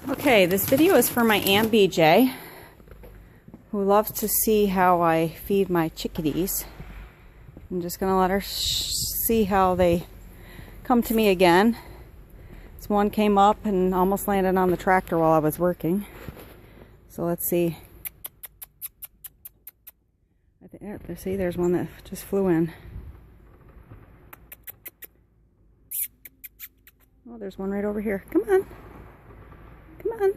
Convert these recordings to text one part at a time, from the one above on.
Okay, this video is for my Aunt BJ, who loves to see how I feed my chickadees. I'm just going to let her see how they come to me again. This one came up and almost landed on the tractor while I was working. So let's see. See, there's one that just flew in. Oh, there's one right over here. Come on. Come on.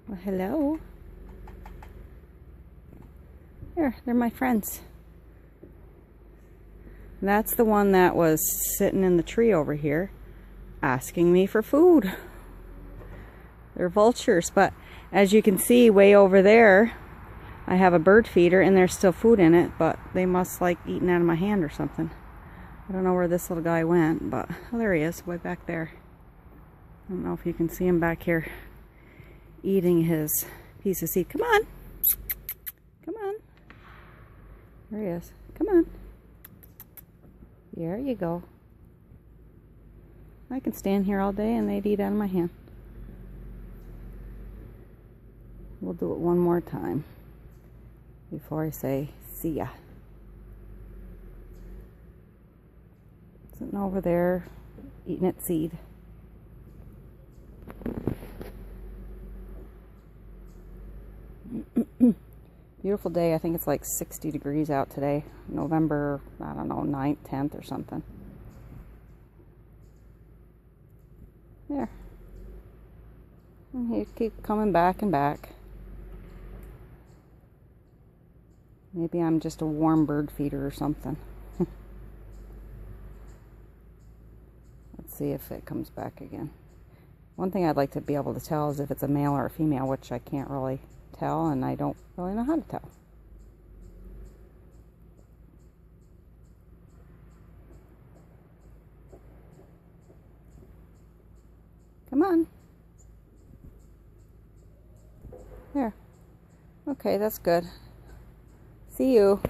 Well, hello. There, they're my friends. That's the one that was sitting in the tree over here asking me for food. They're vultures, but as you can see way over there, I have a bird feeder and there's still food in it, but they must like eating out of my hand or something. I don't know where this little guy went, but oh, there he is, way back there. I don't know if you can see him back here eating his piece of seed. Come on. Come on. There he is. Come on. There you go. I can stand here all day and they'd eat out of my hand. We'll do it one more time before I say see ya. Sitting over there eating its seed. Beautiful day. I think it's like 60 degrees out today. November, I don't know, 9th, 10th or something. There. And he keep coming back and back. Maybe I'm just a warm bird feeder or something. Let's see if it comes back again. One thing I'd like to be able to tell is if it's a male or a female, which I can't really tell, and I don't really know how to tell. Come on. There. Okay, that's good. See you.